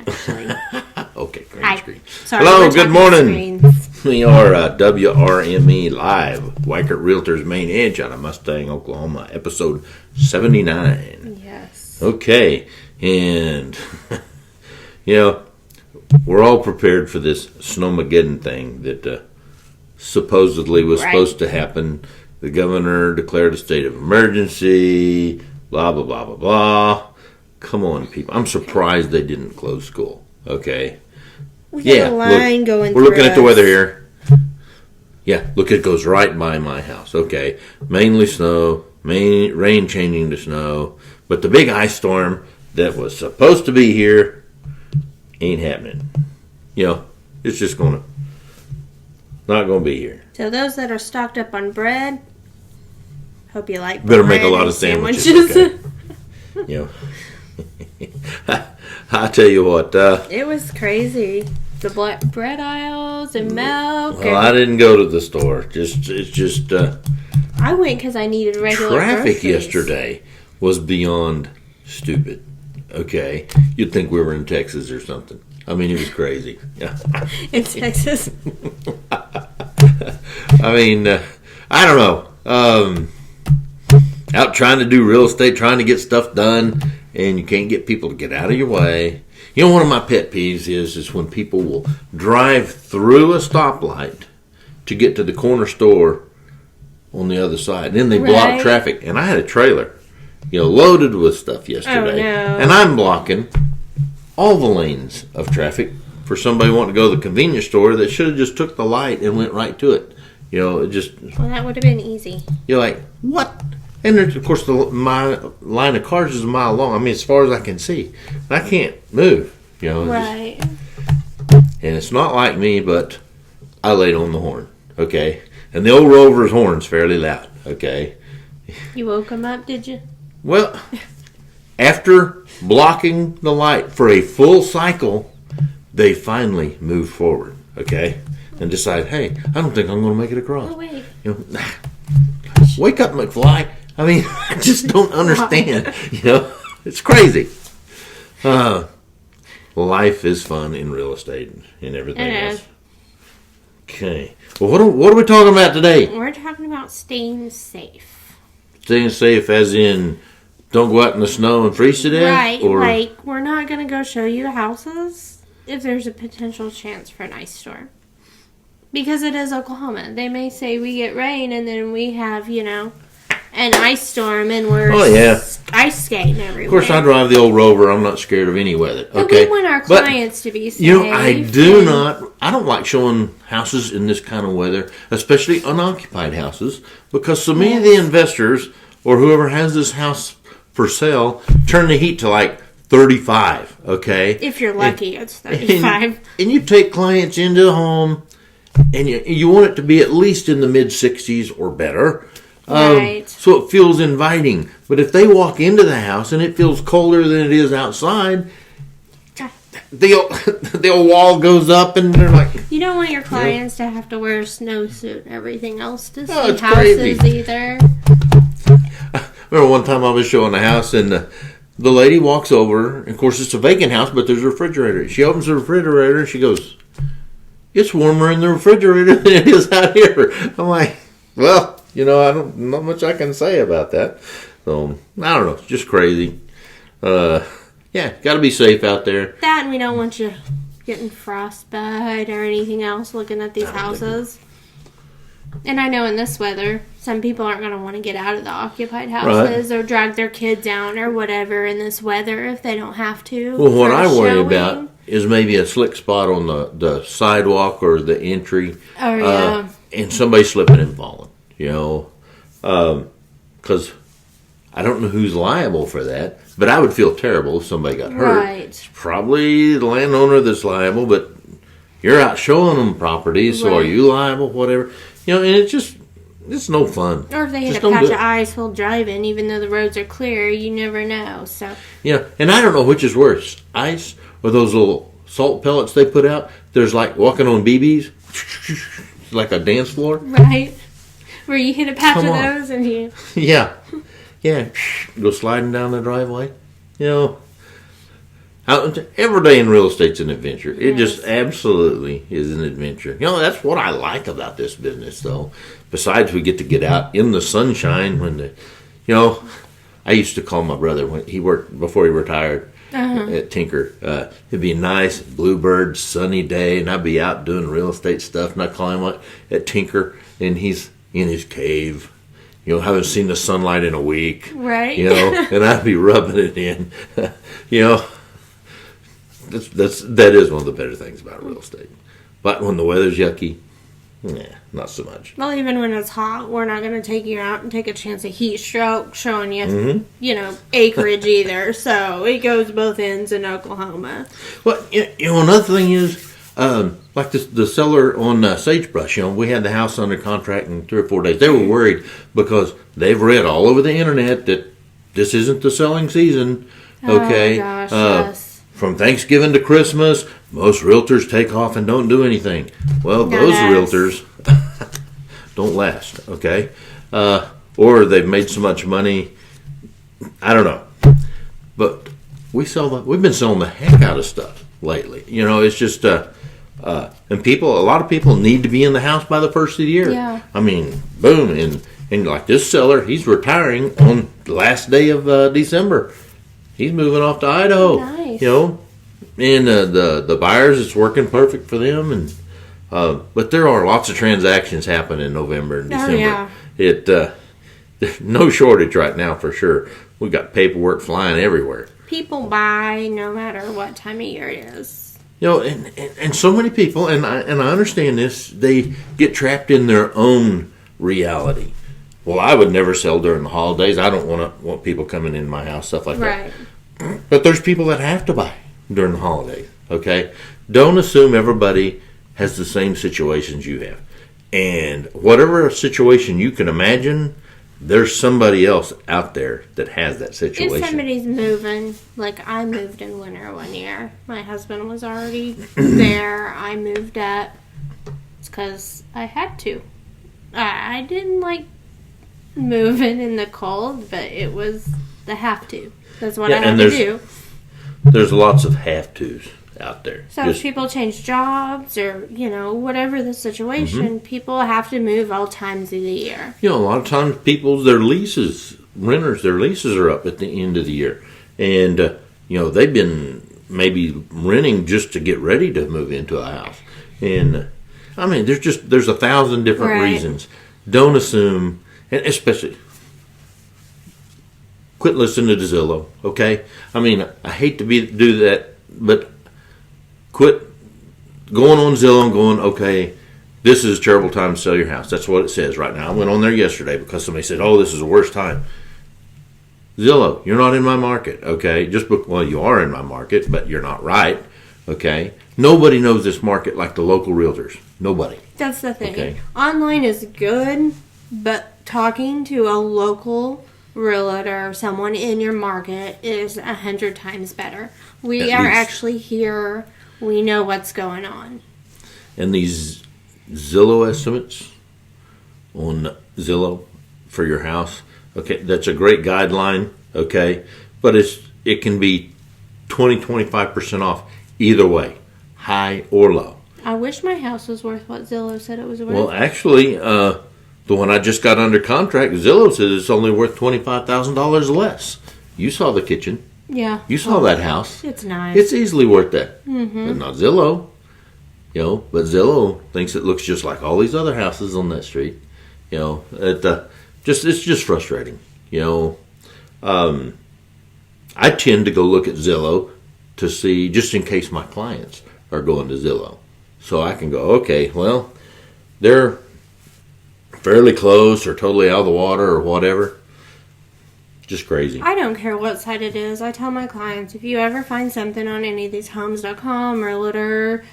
actually. Okay, green Hi. screen. Sorry, Hello, we're good talking morning. screens. We are WRME Live, Weichert Realtors Main Edge out of Mustang, Oklahoma, episode 79. Yes. Okay, and, we're all prepared for this Snowmageddon thing that supposedly was supposed to happen. The governor declared a state of emergency, blah, blah, blah, blah, blah. Come on, people. I'm surprised they didn't close school, okay? We got a line look, going we're through looking at the us. weather here. Yeah, look, it goes right by my house. Okay, mainly snow, rain changing to snow, but the big ice storm that was supposed to be here ain't happening. It's just not gonna be here. So those that are stocked up on bread, hope you like Better bread make a lot and of sandwiches. Okay? I tell you what. It was crazy. The black bread aisles and milk. Well, I didn't go to the store. It's just I went because I needed regular traffic groceries. yesterday was beyond stupid. Okay, you'd think we were in Texas or something. I mean, it was crazy. Yeah. In Texas. I mean, I don't know. Out trying to do real estate, trying to get stuff done, and you can't get people to get out of your way. One of my pet peeves is when people will drive through a stoplight to get to the corner store on the other side, and then they block traffic. And I had a trailer, loaded with stuff yesterday, and I'm blocking all the lanes of traffic for somebody wanting to go to the convenience store that should have just took the light and went right to it. It just... Well, that would have been easy. You're like, what? And there's, of course, my line of cars is a mile long. I mean, as far as I can see. I can't move, Right. And it's not like me, but I laid on the horn, okay? And the old Rover's horn's fairly loud, okay? You woke them up, did you? Well, after blocking the light for a full cycle, they finally moved forward, okay? And decide, hey, I don't think I'm going to make it across. Oh, wait. Wake up, McFly. I mean, I just don't understand. It's crazy. Life is fun in real estate and everything else. Okay. Well, what are we talking about today? We're talking about staying safe. Staying safe as in don't go out in the snow and freeze to death? Right. Or... Like, we're not going to go show you houses if there's a potential chance for an ice storm. Because it is Oklahoma. They may say we get rain and then we have, an ice storm and we're ice skating everywhere. Of course, I drive the old Rover. I'm not scared of any weather. But okay? we want our clients to be safe. I don't like showing houses in this kind of weather, especially unoccupied houses, because so many of the investors or whoever has this house for sale turn the heat to like 35, okay? If you're lucky, it's 35. And you take clients into the home, and you want it to be at least in the mid-60s or better. Right. So it feels inviting. But if they walk into the house and it feels colder than it is outside, the old wall goes up and they're like... You don't want your clients to have to wear a snowsuit and everything else to see it's houses crazy. either. I remember one time I was showing a house and the lady walks over. And of course, it's a vacant house, but there's a refrigerator. She opens the refrigerator and she goes, "It's warmer in the refrigerator than it is out here." I'm like, well... not much I can say about that. So, I don't know. It's just crazy. Got to be safe out there. That and we don't want you getting frostbite or anything else looking at these houses. And I know in this weather, some people aren't going to want to get out of the occupied houses or drag their kids down or whatever in this weather if they don't have to. Well, what I worry about is maybe a slick spot on the sidewalk or the entry. Oh, yeah. And somebody slipping and falling. Because I don't know who's liable for that, but I would feel terrible if somebody got hurt. Right. It's probably the landowner that's liable, but you're out showing them property, so are you liable, whatever. And it's no fun. Or if they hit a patch of ice while driving, even though the roads are clear, you never know. So. Yeah, and I don't know which is worse, ice or those little salt pellets they put out. There's like walking on BBs, like a dance floor. Right. Where you hit a patch of those and you... Yeah. Go sliding down the driveway. Every day in real estate's an adventure. It just absolutely is an adventure. That's what I like about this business, though. Besides, we get to get out in the sunshine I used to call my brother when he worked before he retired at Tinker. It'd be a nice bluebird sunny day, and I'd be out doing real estate stuff, and I'd call him at Tinker, and he's in his cave. Haven't seen the sunlight in a week. Right. And I'd be rubbing it in. That is one of the better things about real estate. But when the weather's yucky, not so much. Well, even when it's hot, we're not going to take you out and take a chance of heat stroke showing you, acreage either. So it goes both ends in Oklahoma. Well, another thing is, like the seller on Sagebrush, we had the house under contract in 3 or 4 days. They were worried because they've read all over the internet that this isn't the selling season. Okay. Oh, gosh, yes. From Thanksgiving to Christmas, most realtors take off and don't do anything. Well, those realtors don't last, okay? Or they've made so much money. I don't know. But we've been selling the heck out of stuff lately. It's just, and a lot of people need to be in the house by the first of the year. Yeah. I mean, boom. And like this seller, he's retiring on the last day of December. He's moving off to Idaho. Nice. And the buyers, it's working perfect for them. And but there are lots of transactions happening in November and December. There's no shortage right now for sure. We got paperwork flying everywhere. People buy no matter what time of year it is. And so many people, and I understand this, they get trapped in their own reality. Well, I would never sell during the holidays. I don't want people coming in my house, stuff like that. Right. But there's people that have to buy during the holidays, okay? Don't assume everybody has the same situations you have. And whatever situation you can imagine, there's somebody else out there that has that situation. If somebody's moving, like I moved in winter one year. My husband was already there. I moved up. It's because I had to. I didn't like moving in the cold, but it was the have to. That's what I had to do. There's lots of have tos out there. So if people change jobs or, whatever the situation, people have to move all times of the year. A lot of times their leases are up at the end of the year. And, they've been maybe renting just to get ready to move into a house. And, I mean, there's 1,000 different reasons. Don't assume... And especially, quit listening to Zillow, okay? I mean, I hate to do that, but quit going on Zillow and going, okay, this is a terrible time to sell your house. That's what it says right now. I went on there yesterday because somebody said, this is the worst time. Zillow, you're not in my market, okay? Well, you are in my market, but you're not right, okay? Nobody knows this market like the local realtors. Nobody. That's the thing. Okay? Online is good, but talking to a local realtor or someone in your market is 100 times better. We are actually here. We know what's going on. And these Zillow estimates on Zillow for your house, okay, that's a great guideline, okay, but it can be 20-25% off either way, high or low. I wish my house was worth what Zillow said it was worth. Well, actually, the one I just got under contract, Zillow says it's only worth $25,000 less. You saw the kitchen. Yeah. You saw that house. It's nice. It's easily worth that. Mm-hmm. But not Zillow. But Zillow thinks it looks just like all these other houses on that street. It's just frustrating. I tend to go look at Zillow to see, just in case my clients are going to Zillow. So I can go, okay, well, they're fairly close or totally out of the water or whatever. Just crazy. I don't care what site it is. I tell my clients, if you ever find something on any of these homes.com, realtor.com,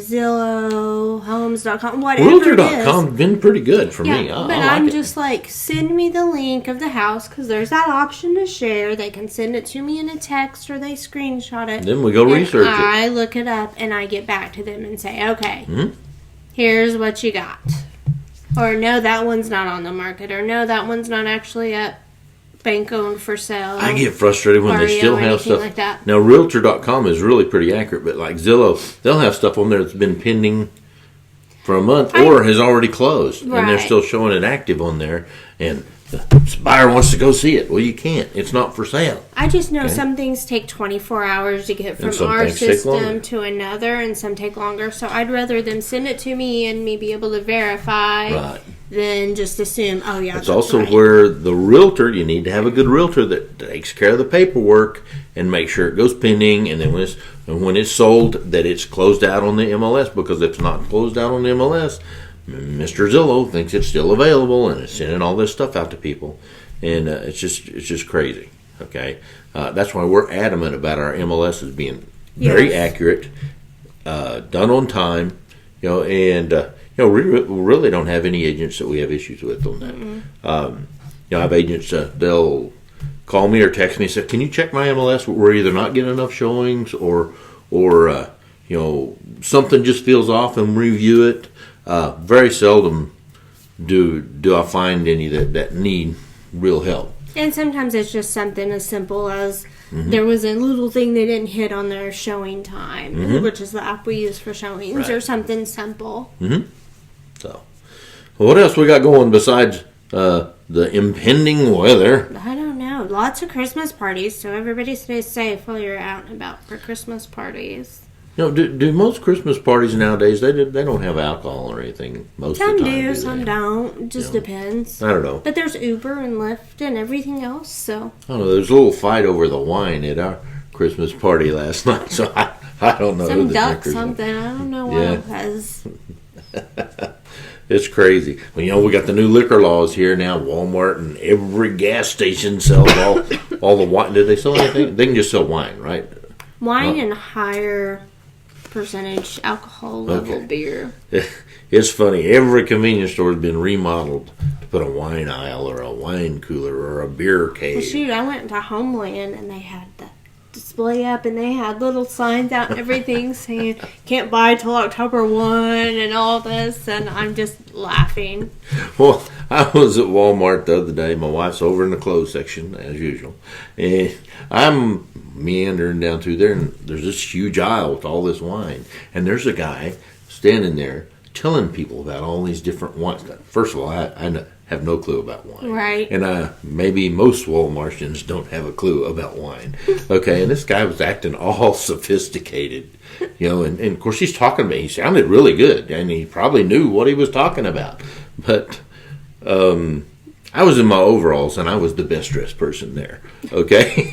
Zillow, homes.com, whatever Realtor.com's been pretty good for me. I'm just like, send me the link of the house because there's that option to share. They can send it to me in a text or they screenshot it. Then we go research it. I look it up and I get back to them and say, okay, here's what you got. Or no, that one's not on the market. Or no, that one's not actually up bank owned for sale. I get frustrated when they still have stuff. Like that. Now, Realtor.com is really pretty accurate, but like Zillow, they'll have stuff on there that's been pending for a month or has already closed, and they're still showing it active on there. And the buyer wants to go see it. Well, you can't. It's not for sale. I just know some things take 24 hours to get from our system to another, and some take longer. So I'd rather them send it to me and me be able to verify than just assume, oh, yeah, it's also where the realtor, you need to have a good realtor that takes care of the paperwork and make sure it goes pending, and then when it's sold, that it's closed out on the MLS, because if it's not closed out on the MLS, Mr. Zillow thinks it's still available and is sending all this stuff out to people, and it's just crazy. Okay, that's why we're adamant about our MLSs being very accurate, done on time. And we really don't have any agents that we have issues with on that. I have agents they'll call me or text me and say, "Can you check my MLS? We're either not getting enough showings or something just feels off, and review it." Very seldom do I find any that need real help. And sometimes it's just something as simple as there was a little thing they didn't hit on their showing time, which is the app we use for showings, or something simple. So, what else we got going besides the impending weather? I don't know. Lots of Christmas parties, so everybody stay safe while you're out and about for Christmas parties. Do most Christmas parties nowadays, they don't have alcohol or anything most of the time? Some do, some don't. It just depends. I don't know. But there's Uber and Lyft and everything else, so. I don't know. There's a little fight over the wine at our Christmas party last night, so I don't know. Some duck something. I don't know what it was. It's crazy. Well, we got the new liquor laws here now. Walmart and every gas station sells all the wine. Did they sell anything? They can just sell wine, right? Wine and higher percentage alcohol level beer. It's funny. Every convenience store has been remodeled to put a wine aisle or a wine cooler or a beer cave. Well, shoot, I went to Homeland and they had the display up and they had little signs out and everything saying can't buy till October 1 and all this, and I'm just laughing. Well, I was at Walmart the other day. My wife's over in the clothes section as usual, and I'm meandering down through there, and there's this huge aisle with all this wine, and there's a guy standing there telling people about all these different wines. First of all, I have no clue about wine, right? And maybe most Walmartians don't have a clue about wine. Okay, and this guy was acting all sophisticated, and of course he's talking to me. He sounded really good, and he probably knew what he was talking about, but I was in my overalls, and I was the best dressed person there. Okay.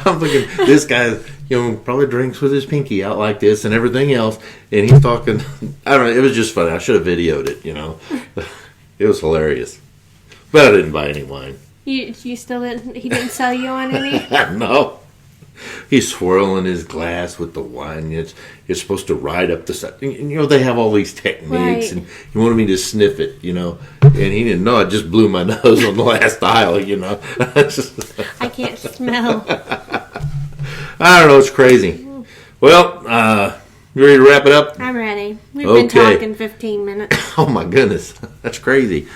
I'm thinking, this guy, probably drinks with his pinky out like this and everything else, and he's talking. I don't know. It was just funny. I should have videoed it. It was hilarious, but I didn't buy any wine. You still didn't? He didn't sell you on any? No. He's swirling his glass with the wine. It's supposed to ride up the side. They have all these techniques, and he wanted me to sniff it, and he didn't know. I just blew my nose on the last aisle, I can't smell. I don't know. It's crazy. Well, you ready to wrap it up? I'm ready. We've been talking 15 minutes. Oh, my goodness. That's crazy.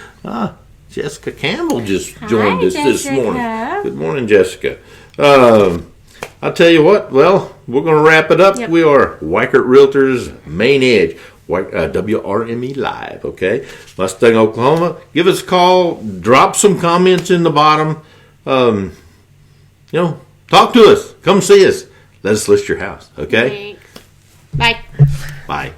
Jessica Campbell just joined us this morning. Good morning, Jessica. I'll tell you what, well, we're going to wrap it up. Yep. We are Weichert Realtors Main Edge, WRME Live, okay? Mustang, Oklahoma. Give us a call. Drop some comments in the bottom. Talk to us. Come see us. Let us list your house, okay? Thanks. Bye. Bye.